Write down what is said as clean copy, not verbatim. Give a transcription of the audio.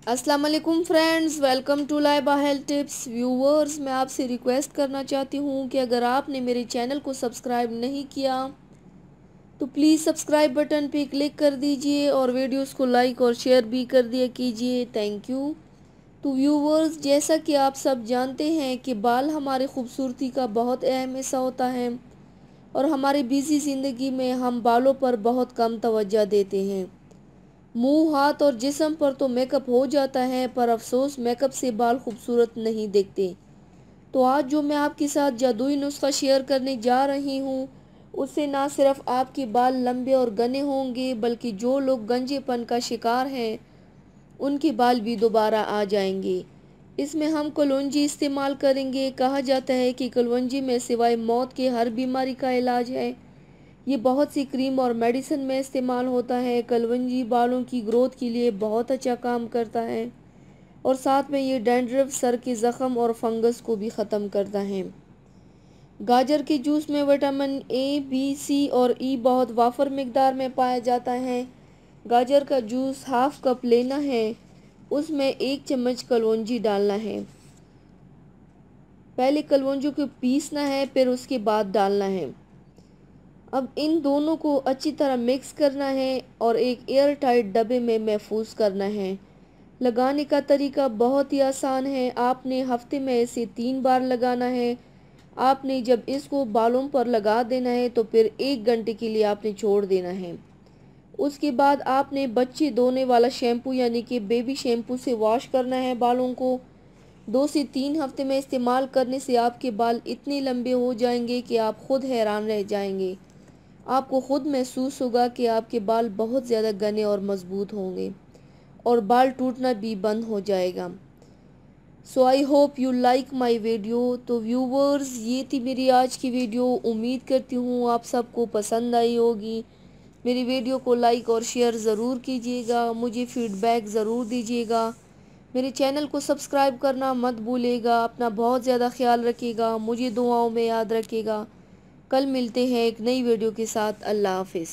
अस्सलाम वालेकुम friends, welcome to Laiba health tips. Viewers, मैं आपसे रिक्वेस्ट करना चाहती हूँ कि अगर आपने मेरे चैनल को सब्सक्राइब नहीं किया तो प्लीज़ सब्सक्राइब बटन पे क्लिक कर दीजिए और वीडियोस को लाइक और शेयर भी कर दिया कीजिए। Thank you. तो व्यूवर्स, जैसा कि आप सब जानते हैं कि बाल हमारी खूबसूरती का बहुत अहम हिस्सा होता है और हमारी बिज़ी ज़िंदगी में हम बालों पर बहुत कम तवज्जो देते हैं। मुंह, हाथ और जिस्म पर तो मेकअप हो जाता है, पर अफसोस मेकअप से बाल खूबसूरत नहीं दिखते। तो आज जो मैं आपके साथ जादुई नुस्खा शेयर करने जा रही हूँ, उससे ना सिर्फ आपके बाल लंबे और घने होंगे, बल्कि जो लोग गंजेपन का शिकार हैं उनके बाल भी दोबारा आ जाएंगे। इसमें हम कलौंजी इस्तेमाल करेंगे। कहा जाता है कि कलौंजी में सिवाय मौत के हर बीमारी का इलाज है। ये बहुत सी क्रीम और मेडिसिन में इस्तेमाल होता है। कलवंजी बालों की ग्रोथ के लिए बहुत अच्छा काम करता है और साथ में ये डैंड्रफ, सर के ज़ख़म और फंगस को भी ख़त्म करता है। गाजर के जूस में विटामिन ए, बी, सी और ई बहुत वाफर मिकदार में पाया जाता है। गाजर का जूस हाफ कप लेना है, उसमें 1 चम्मच कलौंजी डालना है। पहले कलौंजी को पीसना है, फिर उसके बाद डालना है। अब इन दोनों को अच्छी तरह मिक्स करना है और एक एयर टाइट डब्बे में महफूज करना है। लगाने का तरीका बहुत ही आसान है। आपने हफ्ते में इसे 3 बार लगाना है। आपने जब इसको बालों पर लगा देना है तो फिर 1 घंटे के लिए आपने छोड़ देना है। उसके बाद आपने बच्चे धोने वाला शैम्पू यानी कि बेबी शैम्पू से वॉश करना है बालों को। 2 से 3 हफ्ते में इस्तेमाल करने से आपके बाल इतने लंबे हो जाएंगे कि आप खुद हैरान रह जाएंगे। आपको खुद महसूस होगा कि आपके बाल बहुत ज़्यादा घने और मज़बूत होंगे और बाल टूटना भी बंद हो जाएगा। So I hope you like my video. तो व्यूवर्स, ये थी मेरी आज की वीडियो। उम्मीद करती हूँ आप सबको पसंद आई होगी। मेरी वीडियो को लाइक और शेयर ज़रूर कीजिएगा। मुझे फीडबैक ज़रूर दीजिएगा। मेरे चैनल को सब्सक्राइब करना मत भूलिएगा। अपना बहुत ज़्यादा ख्याल रखिएगा। मुझे दुआओं में याद रखिएगा। कल मिलते हैं एक नई वीडियो के साथ। अल्लाह हाफिज़।